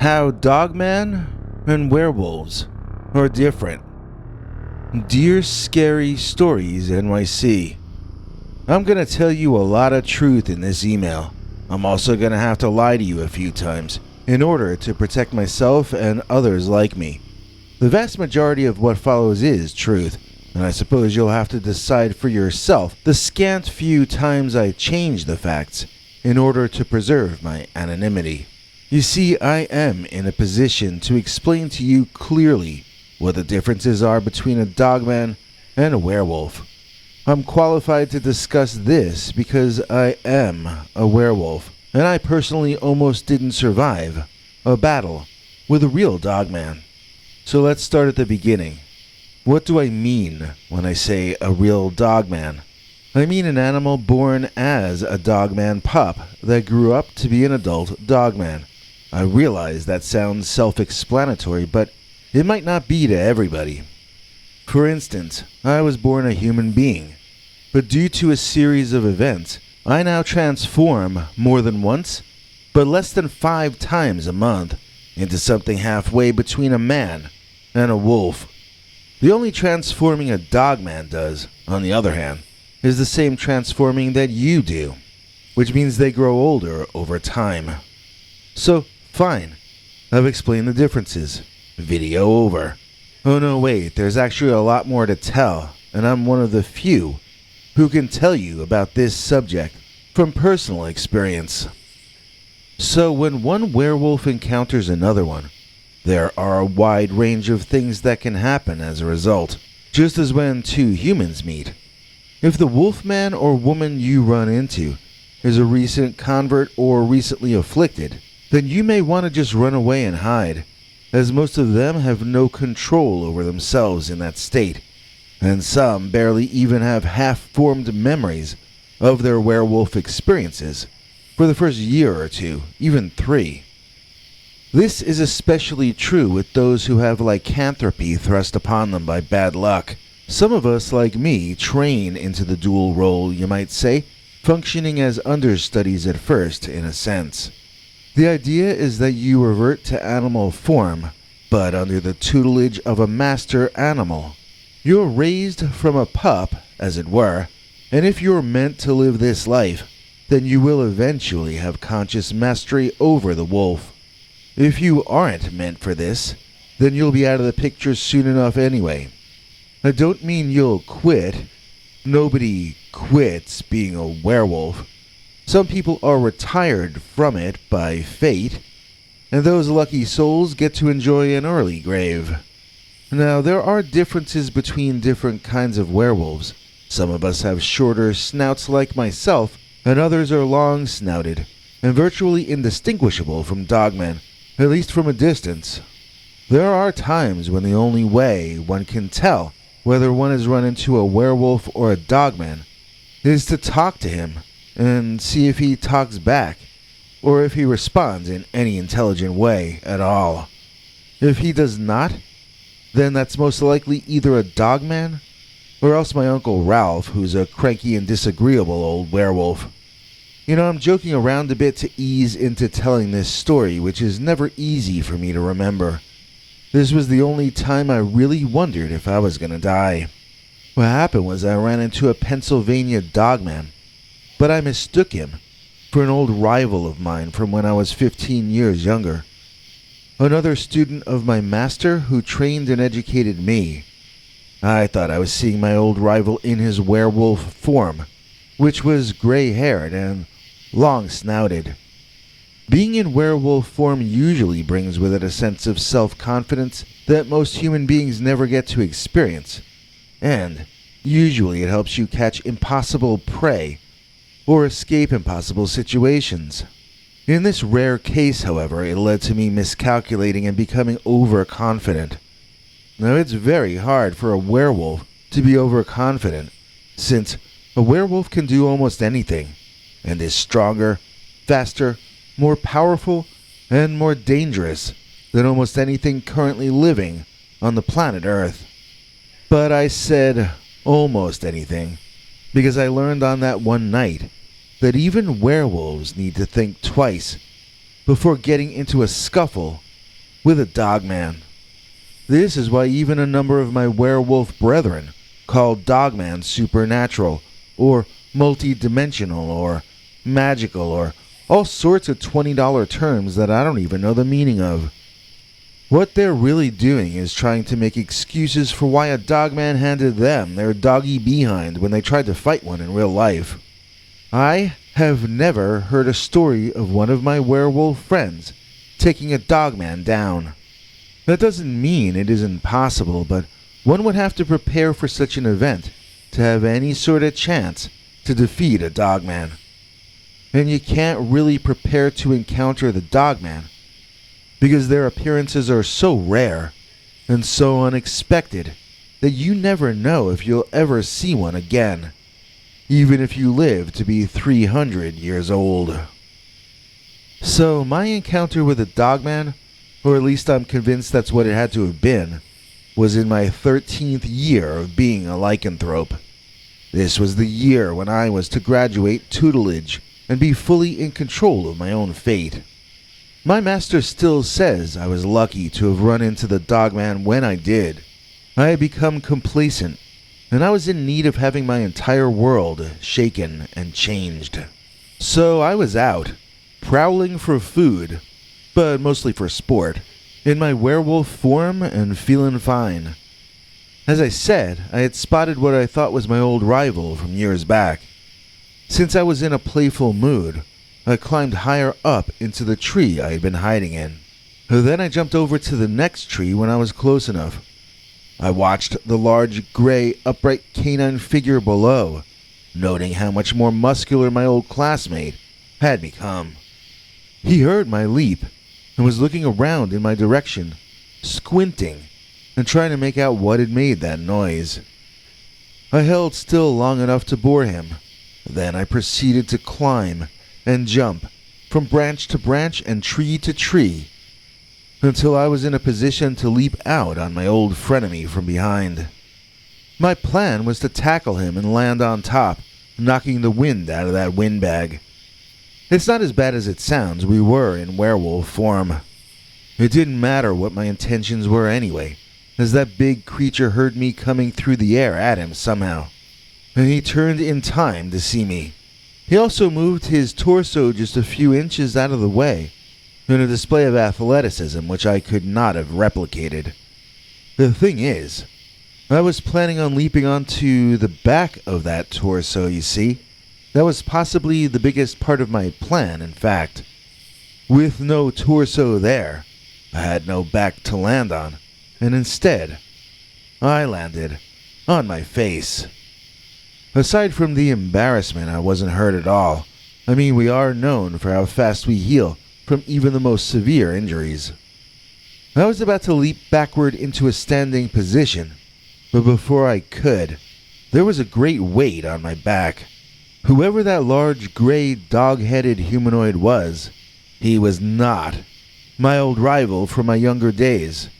How Dogman and werewolves are different. Dear Scary Stories NYC, I'm going to tell you a lot of truth in this email. I'm also going to have to lie to you a few times in order to protect myself and others like me. The vast majority of what follows is truth, and I suppose you'll have to decide for yourself the scant few times I change the facts in order to preserve my anonymity. You see, I am in a position to explain to you clearly what the differences are between a dogman and a werewolf. I'm qualified to discuss this because I am a werewolf, and I personally almost didn't survive a battle with a real dogman. So let's start at the beginning. What do I mean when I say a real dogman? I mean an animal born as a dogman pup that grew up to be an adult dogman. I realize that sounds self-explanatory, but it might not be to everybody. For instance, I was born a human being, but due to a series of events, I now transform more than once, but less than 5 times a month, into something halfway between a man and a wolf. The only transforming a dogman does, on the other hand, is the same transforming that you do, which means they grow older over time. So, fine, I've explained the differences. Video over. Oh no, wait, there's actually a lot more to tell, and I'm one of the few who can tell you about this subject from personal experience. So when one werewolf encounters another one, there are a wide range of things that can happen as a result, just as when 2 humans meet. If the wolfman or woman you run into is a recent convert or recently afflicted, then you may want to just run away and hide, as most of them have no control over themselves in that state, and some barely even have half-formed memories of their werewolf experiences for the first year or 2, even 3. This is especially true with those who have lycanthropy thrust upon them by bad luck. Some of us, like me, train into the dual role, you might say, functioning as understudies at first, in a sense. The idea is that you revert to animal form, but under the tutelage of a master animal. You're raised from a pup, as it were, and if you're meant to live this life, then you will eventually have conscious mastery over the wolf. If you aren't meant for this, then you'll be out of the picture soon enough anyway. I don't mean you'll quit. Nobody quits being a werewolf. Some people are retired from it by fate, and those lucky souls get to enjoy an early grave. Now, there are differences between different kinds of werewolves. Some of us have shorter snouts like myself, and others are long-snouted, and virtually indistinguishable from dogmen, at least from a distance. There are times when the only way one can tell whether one has run into a werewolf or a dogman is to talk to him and see if he talks back, or if he responds in any intelligent way at all. If he does not, then that's most likely either a dogman, or else my Uncle Ralph, who's a cranky and disagreeable old werewolf. You know, I'm joking around a bit to ease into telling this story, which is never easy for me to remember. This was the only time I really wondered if I was gonna die. What happened was I ran into a Pennsylvania dogman, but I mistook him for an old rival of mine from when I was 15 years younger. Another student of my master who trained and educated me. I thought I was seeing my old rival in his werewolf form, which was gray-haired and long-snouted. Being in werewolf form usually brings with it a sense of self-confidence that most human beings never get to experience, and usually it helps you catch impossible prey or escape impossible situations. In this rare case, however, it led to me miscalculating and becoming overconfident. Now, it's very hard for a werewolf to be overconfident, since a werewolf can do almost anything, and is stronger, faster, more powerful, and more dangerous than almost anything currently living on the planet Earth. But I said almost anything, because I learned on that one night that even werewolves need to think twice before getting into a scuffle with a Dogman. This is why even a number of my werewolf brethren call Dogman supernatural, or multi-dimensional, or magical, or all sorts of $20 terms that I don't even know the meaning of. What they're really doing is trying to make excuses for why a Dogman handed them their doggy behind when they tried to fight one in real life. I have never heard a story of one of my werewolf friends taking a Dogman down. That doesn't mean it isn't possible, but one would have to prepare for such an event to have any sort of chance to defeat a Dogman. And you can't really prepare to encounter the Dogman, because their appearances are so rare and so unexpected that you never know if you'll ever see one again, even if you live to be 300 years old. So my encounter with a Dogman, or at least I'm convinced that's what it had to have been, was in my 13th year of being a lycanthrope. This was the year when I was to graduate tutelage and be fully in control of my own fate. My master still says I was lucky to have run into the Dogman when I did. I had become complacent, and I was in need of having my entire world shaken and changed. So I was out, prowling for food, but mostly for sport, in my werewolf form and feeling fine. As I said, I had spotted what I thought was my old rival from years back. Since I was in a playful mood, I climbed higher up into the tree I had been hiding in. Then I jumped over to the next tree when I was close enough. I watched the large, gray, upright canine figure below, noting how much more muscular my old classmate had become. He heard my leap and was looking around in my direction, squinting and trying to make out what had made that noise. I held still long enough to bore him. Then I proceeded to climb and jump from branch to branch and tree to tree until I was in a position to leap out on my old frenemy from behind. My plan was to tackle him and land on top, knocking the wind out of that windbag. It's not as bad as it sounds. We were in werewolf form. It didn't matter what my intentions were anyway, as that big creature heard me coming through the air at him somehow, and he turned in time to see me. He also moved his torso just a few inches out of the way, in a display of athleticism which I could not have replicated. The thing is, I was planning on leaping onto the back of that torso, you see. That was possibly the biggest part of my plan, in fact. With no torso there, I had no back to land on, and instead, I landed on my face. Aside from the embarrassment, I wasn't hurt at all. I mean, we are known for how fast we heal from even the most severe injuries. I was about to leap backward into a standing position, but before I could, there was a great weight on my back. Whoever that large, gray, dog-headed humanoid was, he was not my old rival from my younger days.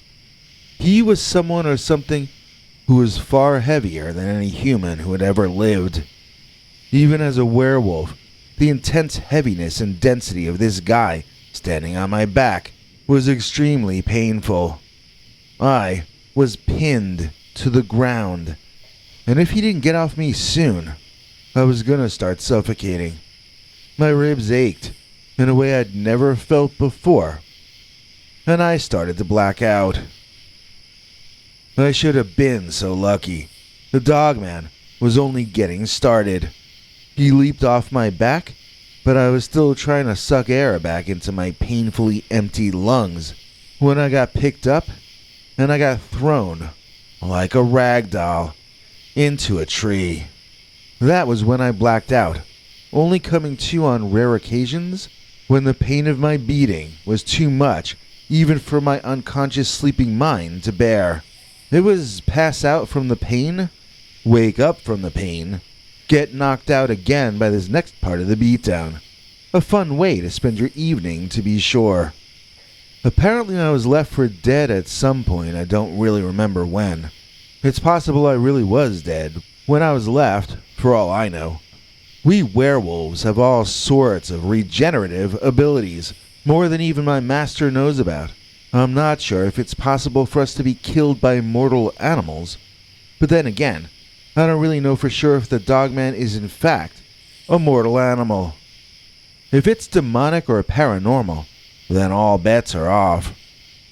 He was someone or something who was far heavier than any human who had ever lived. Even as a werewolf, the intense heaviness and density of this guy standing on my back was extremely painful. I was pinned to the ground, and if he didn't get off me soon, I was gonna start suffocating. My ribs ached in a way I'd never felt before, and I started to black out. I should have been so lucky. The Dogman was only getting started. He leaped off my back, but I was still trying to suck air back into my painfully empty lungs when I got picked up and I got thrown, like a rag doll, into a tree. That was when I blacked out, only coming to on rare occasions when the pain of my beating was too much even for my unconscious sleeping mind to bear. It was pass out from the pain, wake up from the pain, get knocked out again by this next part of the beatdown. A fun way to spend your evening, to be sure. Apparently I was left for dead at some point. I don't really remember when. It's possible I really was dead when I was left, for all I know. We werewolves have all sorts of regenerative abilities, more than even my master knows about. I'm not sure if it's possible for us to be killed by mortal animals, but then again, I don't really know for sure if the Dogman is in fact a mortal animal. If it's demonic or paranormal, then all bets are off.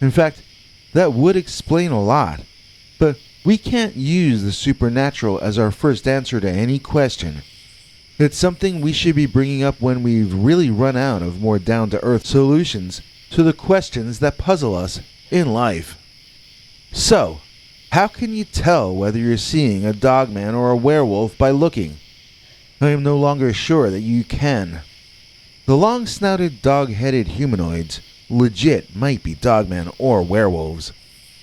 In fact, that would explain a lot, but we can't use the supernatural as our first answer to any question. It's something we should be bringing up when we've really run out of more down-to-earth solutions to the questions that puzzle us in life. So, how can you tell whether you're seeing a Dogman or a werewolf by looking? I am no longer sure that you can. The long-snouted, dog-headed humanoids legit might be Dogman or werewolves.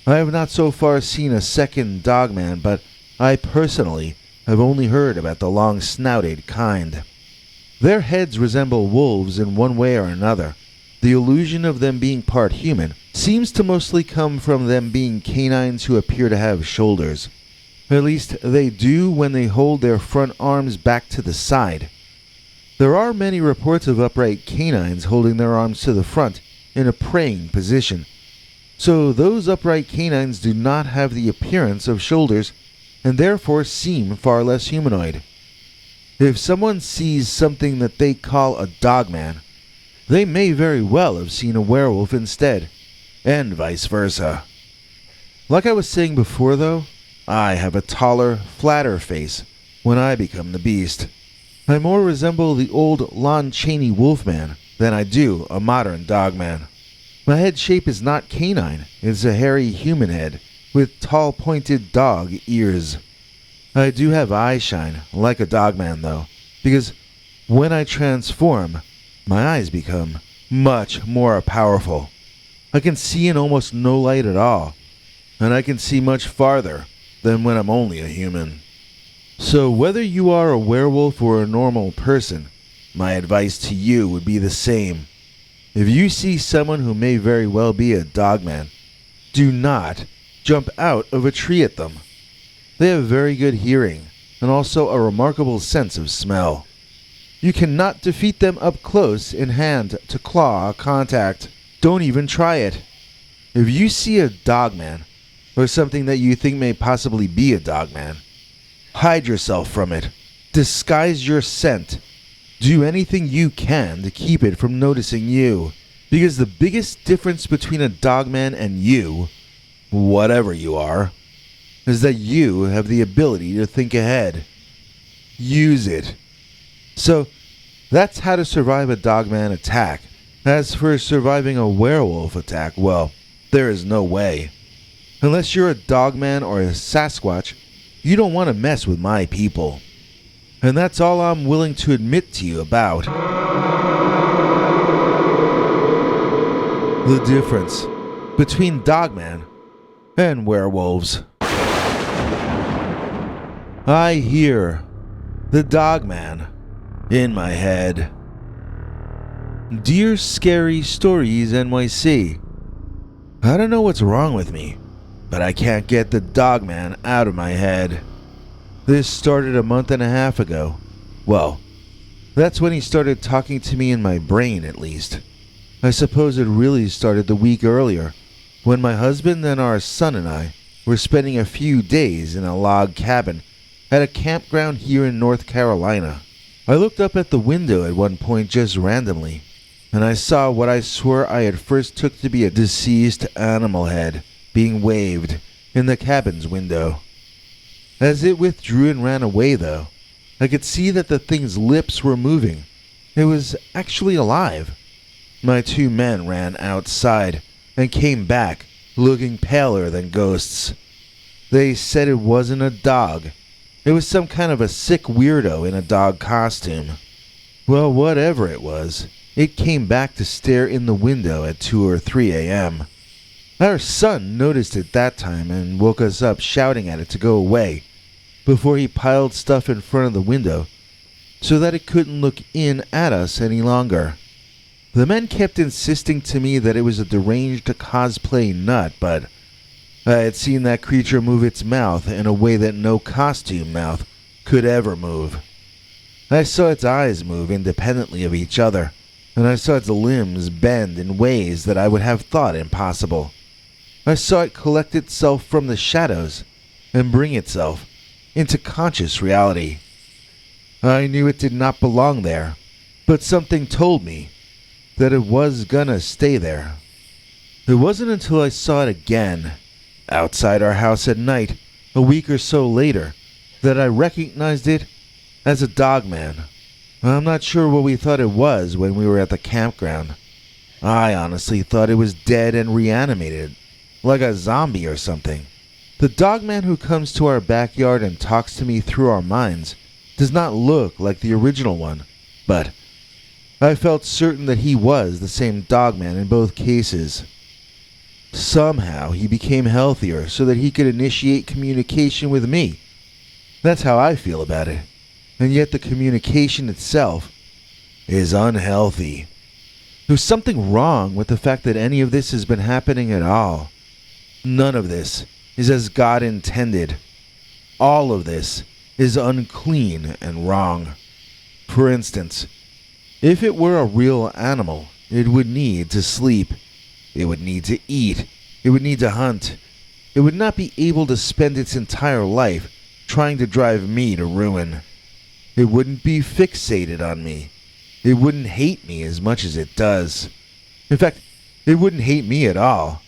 I have not so far seen a second Dogman, but I personally have only heard about the long-snouted kind. Their heads resemble wolves in one way or another. The illusion of them being part human seems to mostly come from them being canines who appear to have shoulders. At least they do when they hold their front arms back to the side. There are many reports of upright canines holding their arms to the front in a praying position. So those upright canines do not have the appearance of shoulders and therefore seem far less humanoid. If someone sees something that they call a Dogman, they may very well have seen a werewolf instead, and vice versa. Like I was saying before though, I have a taller, flatter face when I become the beast. I more resemble the old Lon Chaney Wolfman than I do a modern Dogman. My head shape is not canine, it's a hairy human head with tall pointed dog ears. I do have eye shine, like a Dogman though, because when I transform, my eyes become much more powerful. I can see in almost no light at all, and I can see much farther than when I'm only a human. So whether you are a werewolf or a normal person, my advice to you would be the same. If you see someone who may very well be a Dogman, do not jump out of a tree at them. They have very good hearing and also a remarkable sense of smell. You cannot defeat them up close in hand-to-claw contact. Don't even try it. If you see a Dogman, or something that you think may possibly be a Dogman, hide yourself from it. Disguise your scent. Do anything you can to keep it from noticing you. Because the biggest difference between a Dogman and you, whatever you are, is that you have the ability to think ahead. Use it. So, that's how to survive a Dogman attack. As for surviving a werewolf attack, well, there is no way. Unless you're a Dogman or a Sasquatch, you don't want to mess with my people. And that's all I'm willing to admit to you about the difference between Dogman and werewolves. I hear the Dogman in my head. Dear Scary Stories NYC, I don't know what's wrong with me, but I can't get the Dogman out of my head. This started a month and a half ago. Well, that's when he started talking to me in my brain, at least. I suppose it really started the week earlier, when my husband and our son and I were spending a few days in a log cabin at a campground here in North Carolina. I looked up at the window at one point just randomly, and I saw what I swore I at first took to be a deceased animal head being waved in the cabin's window. As it withdrew and ran away, though, I could see that the thing's lips were moving. It was actually alive. My two men ran outside and came back, looking paler than ghosts. They said it wasn't a dog. It was some kind of a sick weirdo in a dog costume. Well, whatever it was, it came back to stare in the window at 2 or 3 a.m. Our son noticed it that time and woke us up shouting at it to go away before he piled stuff in front of the window so that it couldn't look in at us any longer. The men kept insisting to me that it was a deranged cosplay nut, but I had seen that creature move its mouth in a way that no costume mouth could ever move. I saw its eyes move independently of each other, and I saw its limbs bend in ways that I would have thought impossible. I saw it collect itself from the shadows and bring itself into conscious reality. I knew it did not belong there, but something told me that it was gonna stay there. It wasn't until I saw it again, outside our house at night, a week or so later, that I recognized it as a Dogman. I'm not sure what we thought it was when we were at the campground. I honestly thought it was dead and reanimated, like a zombie or something. The Dogman who comes to our backyard and talks to me through our minds does not look like the original one, but I felt certain that he was the same Dogman in both cases. Somehow he became healthier so that he could initiate communication with me. That's how I feel about it. And yet the communication itself is unhealthy. There's something wrong with the fact that any of this has been happening at all. None of this is as God intended. All of this is unclean and wrong. For instance, if it were a real animal, it would need to sleep. It would need to eat. It would need to hunt. It would not be able to spend its entire life trying to drive me to ruin. It wouldn't be fixated on me. It wouldn't hate me as much as it does. In fact, it wouldn't hate me at all.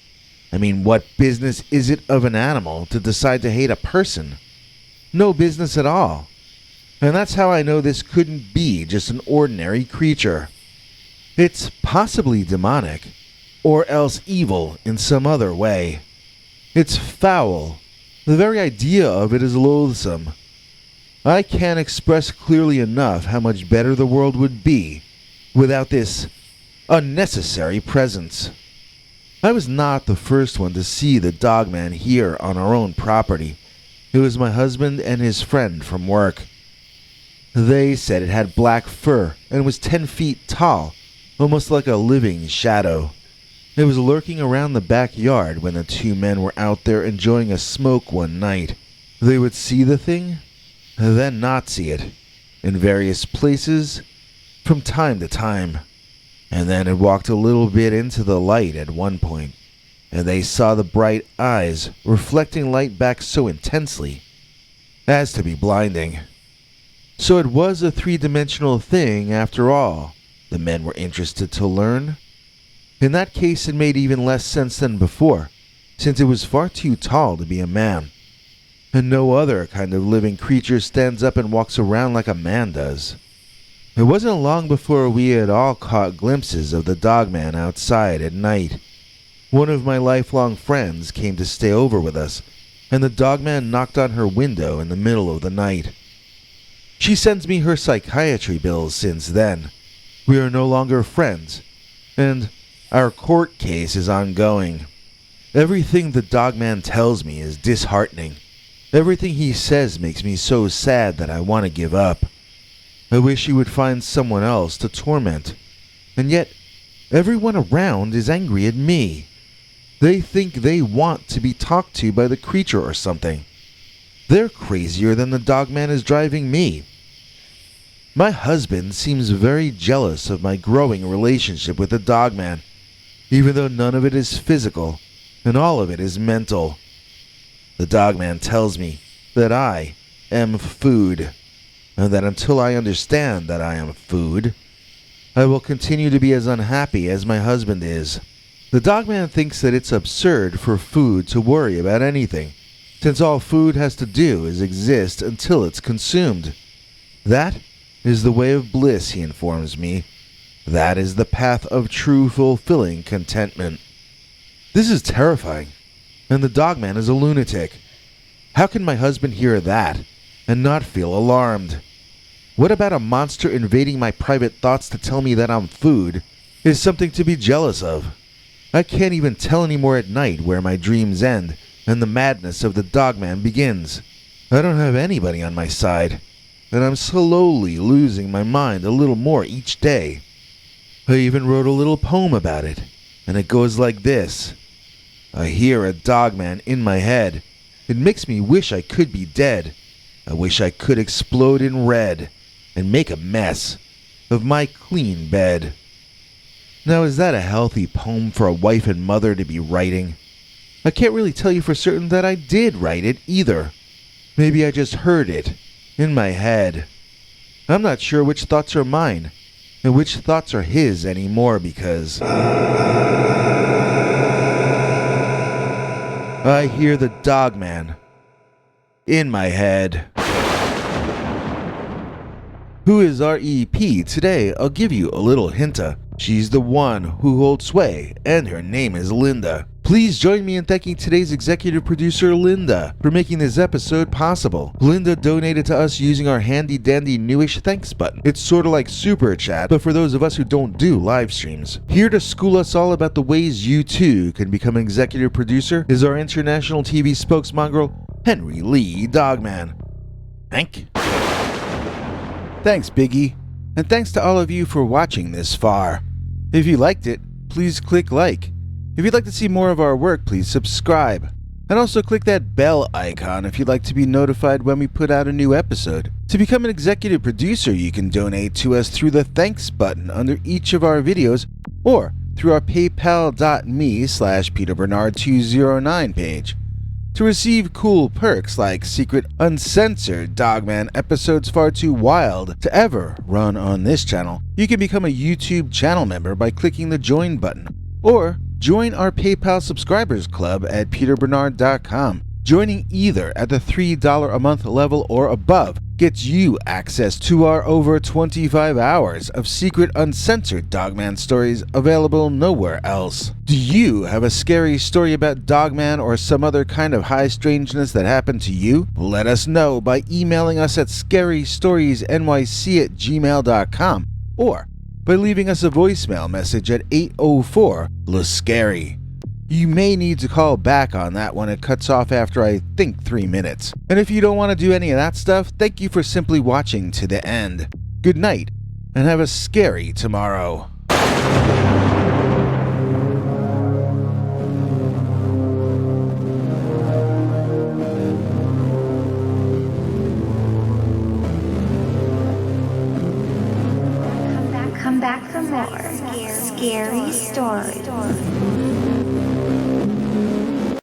I mean, what business is it of an animal to decide to hate a person? No business at all. And that's how I know this couldn't be just an ordinary creature. It's possibly demonic, or else evil in some other way. It's foul. The very idea of it is loathsome. I can't express clearly enough how much better the world would be without this unnecessary presence. I was not the first one to see the Dogman here on our own property. It was my husband and his friend from work. They said it had black fur and was 10 feet tall, almost like a living shadow. It was lurking around the backyard when the two men were out there enjoying a smoke one night. They would see the thing, then not see it, in various places, from time to time. And then it walked a little bit into the light at one point, and they saw the bright eyes reflecting light back so intensely as to be blinding. So it was a three-dimensional thing after all, the men were interested to learn. In that case, it made even less sense than before, since it was far too tall to be a man. And no other kind of living creature stands up and walks around like a man does. It wasn't long before we had all caught glimpses of the Dogman outside at night. One of my lifelong friends came to stay over with us, and the Dogman knocked on her window in the middle of the night. She sends me her psychiatry bills since then. We are no longer friends, and our court case is ongoing. Everything the Dogman tells me is disheartening. Everything he says makes me so sad that I want to give up. I wish he would find someone else to torment. And yet, everyone around is angry at me. They think they want to be talked to by the creature or something. They're crazier than the Dogman is driving me. My husband seems very jealous of my growing relationship with the Dogman, even though none of it is physical and all of it is mental. The Dogman tells me that I am food, and that until I understand that I am food, I will continue to be as unhappy as my husband is. The Dogman thinks that it's absurd for food to worry about anything, since all food has to do is exist until it's consumed. That is the way of bliss, he informs me. That is the path of true fulfilling contentment. This is terrifying, and the Dogman is a lunatic. How can my husband hear that and not feel alarmed? What about a monster invading my private thoughts to tell me that I'm food is something to be jealous of? I can't even tell anymore at night where my dreams end and the madness of the Dogman begins. I don't have anybody on my side, and I'm slowly losing my mind a little more each day. I even wrote a little poem about it, and it goes like this. I hear a Dogman in my head. It makes me wish I could be dead. I wish I could explode in red and make a mess of my clean bed. Now, is that a healthy poem for a wife and mother to be writing? I can't really tell you for certain that I did write it either. Maybe I just heard it in my head. I'm not sure which thoughts are mine and which thoughts are his anymore because I hear the Dogman in my head. Who is our EP today? I'll give you a little hinta. She's the one who holds sway, and her name is Linda. Please join me in thanking today's executive producer, Linda, for making this episode possible. Linda donated to us using our handy-dandy newish thanks button. It's sorta like Super Chat, but for those of us who don't do live streams. Here to school us all about the ways you too can become an executive producer is our international TV spokesmongrel, Henrey Lee Dogman. Thank you. Thanks, Biggie. And thanks to all of you for watching this far. If you liked it, please click like. If you'd like to see more of our work, please subscribe. And also click that bell icon if you'd like to be notified when we put out a new episode. To become an executive producer, you can donate to us through the thanks button under each of our videos or through our paypal.me/PeterBernard209 page. To receive cool perks like secret uncensored Dogman episodes far too wild to ever run on this channel, you can become a YouTube channel member by clicking the join button, or join our PayPal subscribers club at peterbernard.com. Joining either at the $3 a month level or above gets you access to our over 25 hours of secret uncensored Dogman stories available nowhere else. Do you have a scary story about Dogman or some other kind of high strangeness that happened to you? Let us know by emailing us at scarystoriesnyc@gmail.com or by leaving us a voicemail message at 804-LA-SCARY. You may need to call back on that when it cuts off after I think 3 minutes. And if you don't want to do any of that stuff, thank you for simply watching to the end. Good night, and have a scary tomorrow. Come back for more scary stories.